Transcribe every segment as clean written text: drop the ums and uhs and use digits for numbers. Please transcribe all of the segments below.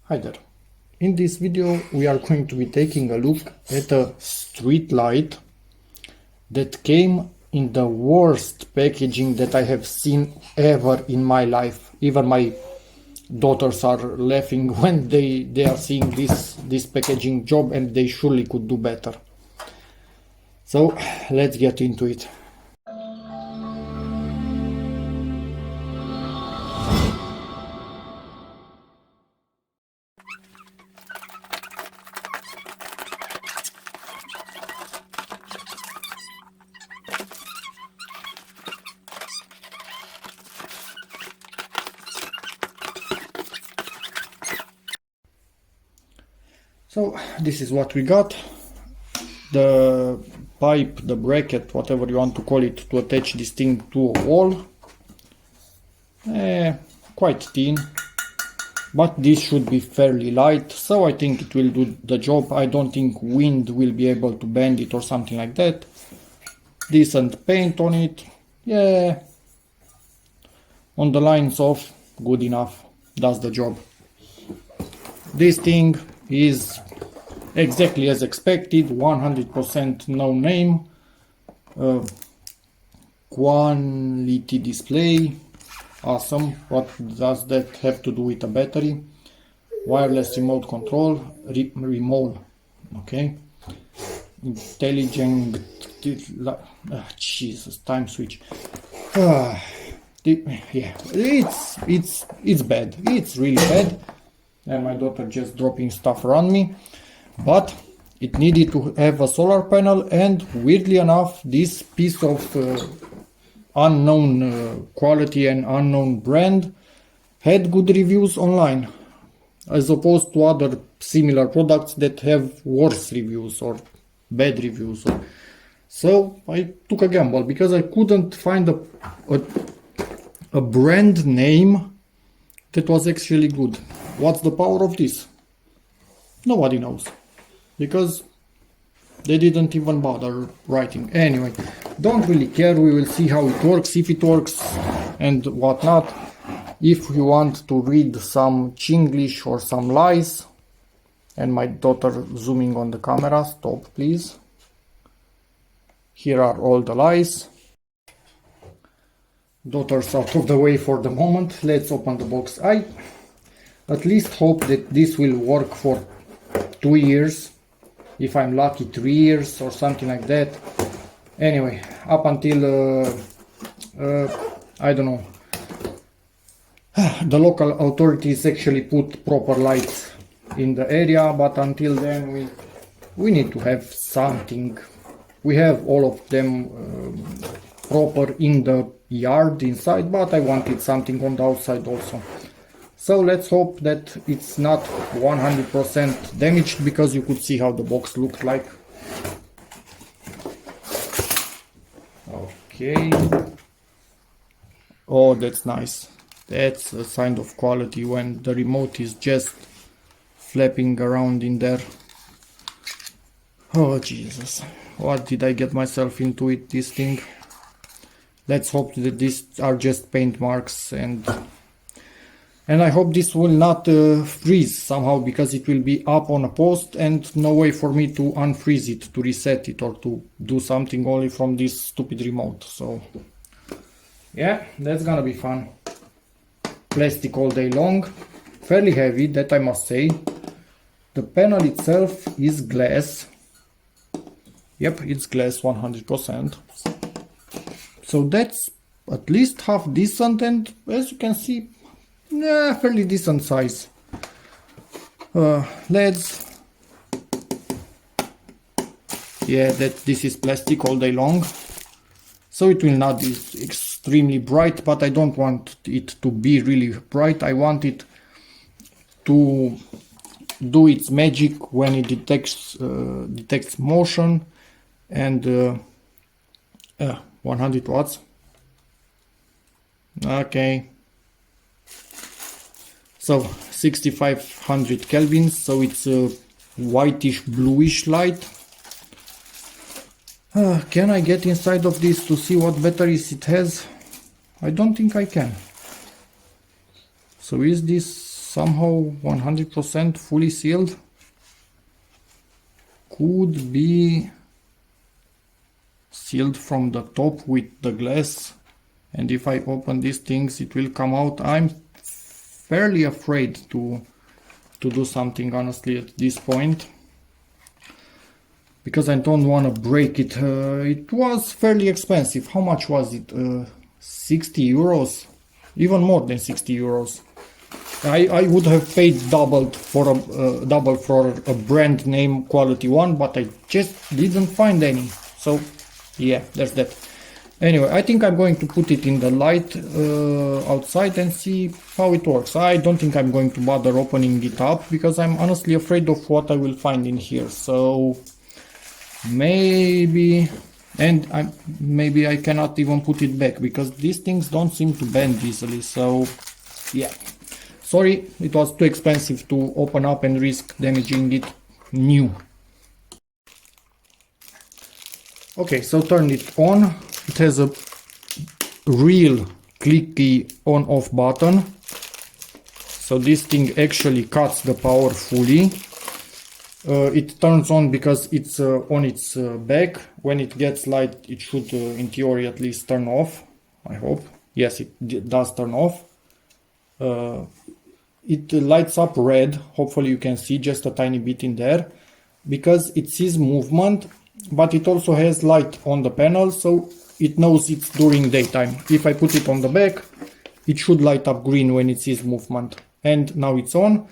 Hi there. In this video we are going to be taking a look at a street light that came in the worst packaging that I have seen ever in my life. Even my daughters are laughing when they are seeing this packaging job, and they surely could do better. So let's get into it. So this is what we got. The pipe, the bracket, whatever you want to call it, to attach this thing to a wall. Quite thin, but this should be fairly light, so I think it will do the job. I don't think wind will be able to bend it or something like that. Decent paint on it, yeah, on the lines of good enough, does the job. This thing is exactly as expected, 100% no name, quality display, awesome. What does that have to do with a battery? Wireless remote control, remote, okay. Intelligent, Jesus, time switch. Yeah, it's bad. It's really bad. And my daughter just dropping stuff around me. But it needed to have a solar panel, and weirdly enough, this piece of unknown quality and unknown brand had good reviews online, as opposed to other similar products that have worse reviews or bad reviews. So I took a gamble because I couldn't find a brand name that was actually good. What's the power of this? Nobody knows, because they didn't even bother writing. Anyway, don't really care. We will see how it works, if it works and whatnot. If you want to read some Chinglish or some lies, and my daughter zooming on the camera, stop please. Here are all the lies. Daughter's out of the way for the moment. Let's open the box. I at least hope that this will work for 2 years, if I'm lucky 3 years or something like that. Anyway, up until I don't know, the local authorities actually put proper lights in the area, but until then we need to have something. We have all of them proper in the yard inside, but I wanted something on the outside also. So let's hope that it's not 100% damaged, because you could see how the box looked like. Okay. Oh, that's nice. That's a sign of quality when the remote is just flapping around in there. Oh Jesus, what did I get myself into with this thing? Let's hope that these are just paint marks, and I hope this will not freeze somehow, because it will be up on a post and no way for me to unfreeze it, to reset it, or to do something only from this stupid remote. So yeah, that's gonna be fun. Plastic all day long, fairly heavy, that I must say. The panel itself is glass. Yep, it's glass 100%. So that's at least half decent, and as you can see, fairly decent size. LEDs. Yeah, this is plastic all day long, so it will not be extremely bright, but I don't want it to be really bright. I want it to do its magic when it detects motion. And 100 watts. Okay. So 6500 kelvins, so it's a whitish bluish light. Can I get inside of this to see what batteries it has? I don't think I can. So is this somehow 100% fully sealed. Could be sealed from the top with the glass, and if I open these things it will come out. I'm fairly afraid to do something honestly at this point, because I don't want to break it. It was fairly expensive. How much was it? 60 euros? Even more than 60 euros. I would have paid double for a brand name quality one, but I just didn't find any. So yeah, there's that. Anyway, I think I'm going to put it in the light outside and see how it works. I don't think I'm going to bother opening it up because I'm honestly afraid of what I will find in here. So maybe, and maybe I cannot even put it back because these things don't seem to bend easily. So yeah, sorry, it was too expensive to open up and risk damaging it new. Okay, so turn it on. It has a real clicky on-off button. So this thing actually cuts the power fully. It turns on because it's on its back. When it gets light, it should, in theory at least, turn off. I hope. Yes, it does turn off. It lights up red. Hopefully you can see just a tiny bit in there, because it sees movement, but it also has light on the panel, so it knows it's during daytime. If I put it on the back, it should light up green when it sees movement. And now it's on.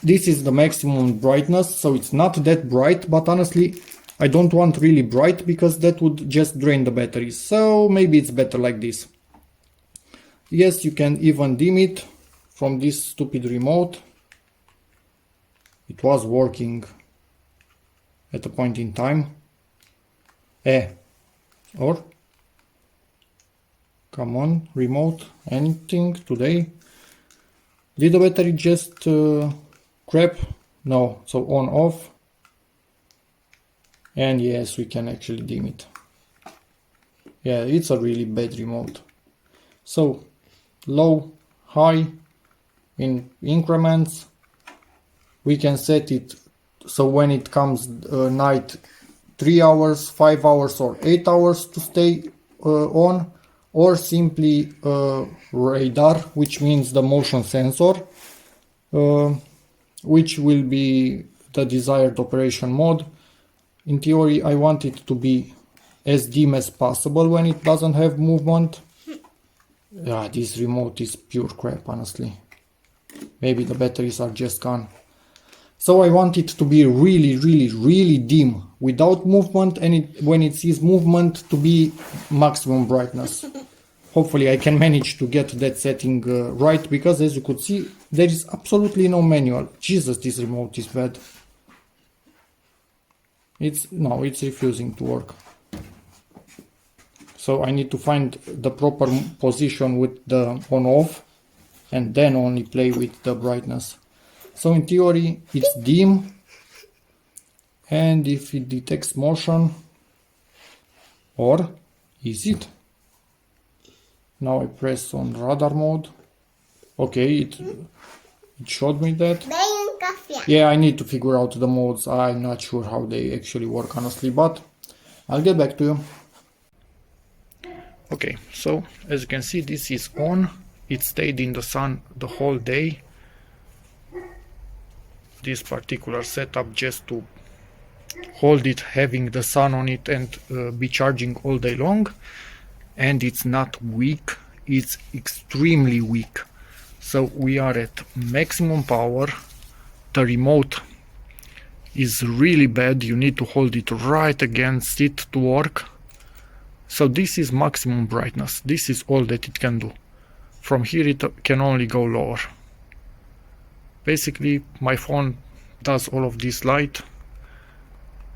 This is the maximum brightness, so it's not that bright, but honestly I don't want really bright because that would just drain the batteries. So maybe it's better like this. Yes, you can even dim it from this stupid remote. It was working at a point in time. Or come on, remote, anything today? Did the battery just crap? No, so on off. And yes, we can actually dim it. Yeah, it's a really bad remote. So low, high, in increments. We can set it so when it comes night, 3 hours, 5 hours or 8 hours to stay on, or simply radar, which means the motion sensor, which will be the desired operation mode. In theory, I want it to be as dim as possible when it doesn't have movement. Yeah, this remote is pure crap, honestly. Maybe the batteries are just gone. So I want it to be really dim without movement, and when it sees movement to be maximum brightness. Hopefully I can manage to get that setting right, because as you could see, there is absolutely no manual. Jesus, this remote is bad. It's refusing to work. So I need to find the proper position with the on-off and then only play with the brightness. So in theory it's dim, and if it detects motion, or is it? Now I press on radar mode. Okay, it showed me that. Yeah, I need to figure out the modes. I'm not sure how they actually work, honestly, but I'll get back to you. Okay, so as you can see, this is on. It stayed in the sun the whole day. This particular setup just to hold it, having the sun on it, and be charging all day long. And it's not weak, it's extremely weak. So we are at maximum power. The remote is really bad, you need to hold it right against it to work. So this is maximum brightness, this is all that it can do. From here it can only go lower. Basically my phone does all of this light,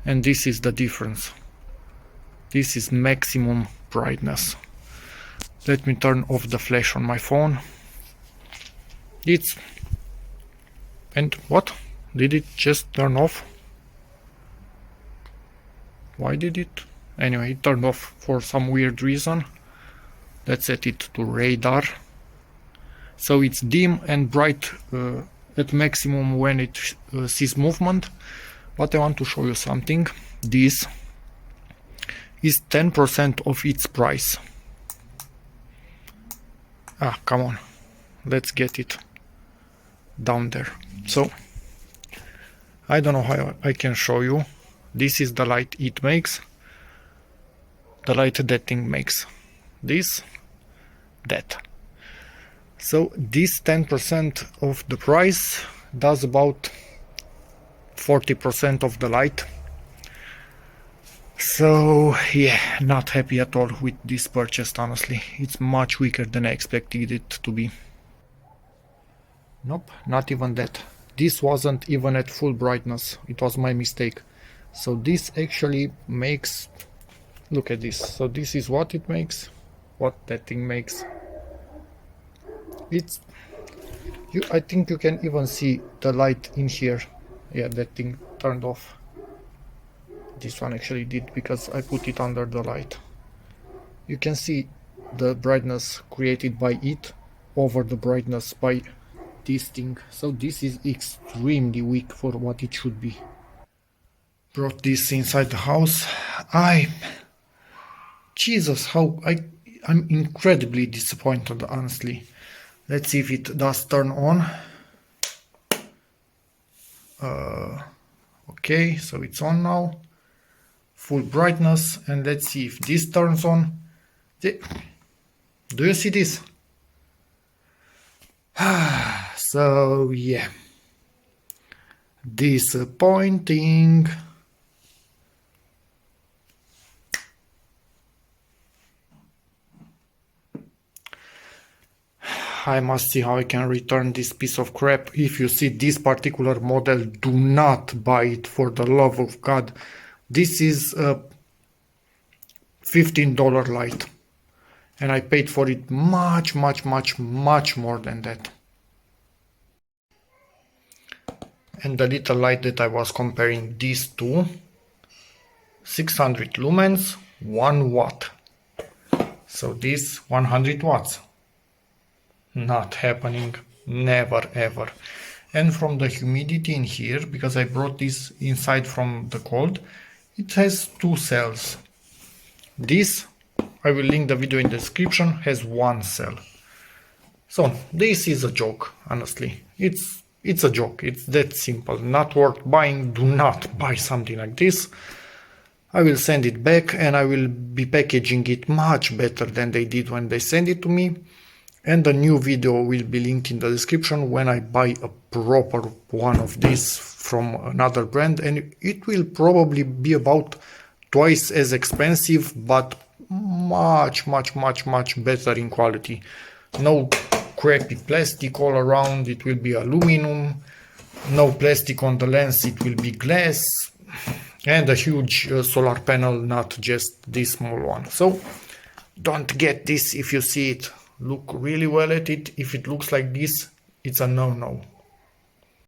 and this is the difference. This is maximum brightness. Let me turn off the flash on my phone. And what? Did it just turn off? Why did it? Anyway, it turned off for some weird reason. Let's set it to radar. So it's dim and bright at maximum when it sees movement. But I want to show you something. This is 10% of its price. Ah, come on, let's get it down there. So I don't know how I can show you. This is the light it makes, the light that thing makes, this, that. So this 10% of the price does about 40% of the light. So yeah, not happy at all with this purchase, honestly. It's much weaker than I expected it to be. Nope, not even that. This wasn't even at full brightness. It was my mistake. So this actually makes, look at this. So this is what it makes, what that thing makes. It's, I think you can even see the light in here. Yeah, that thing turned off. This one actually did because I put it under the light. You can see the brightness created by it over the brightness by this thing. So this is extremely weak for what it should be. Brought this inside the house. Jesus, how I'm incredibly disappointed, honestly. Let's see if it does turn on. Okay, so it's on now. Full brightness, and let's see if this turns on. Do you see this? So yeah, disappointing. I must see how I can return this piece of crap. If you see this particular model, do not buy it, for the love of God. This is a $15 light, and I paid for it much more than that. And the little light that I was comparing these two, 600 lumens, 1 watt. So this 100 watts. Not happening, never ever. And from the humidity in here, because I brought this inside from the cold, it has 2 cells. This, I will link the video in the description, has 1 cell. So this is a joke, honestly. It's a joke. It's that simple. Not worth buying. Do not buy something like this. I will send it back, and I will be packaging it much better than they did when they sent it to me. And the new video will be linked in the description when I buy a proper one of these from another brand, and it will probably be about twice as expensive, but much better in quality. No crappy plastic all around, it will be aluminum. No plastic on the lens, it will be glass. And a huge solar panel, not just this small one. So don't get this if you see it. Look really well at it. If it looks like this, it's a no-no.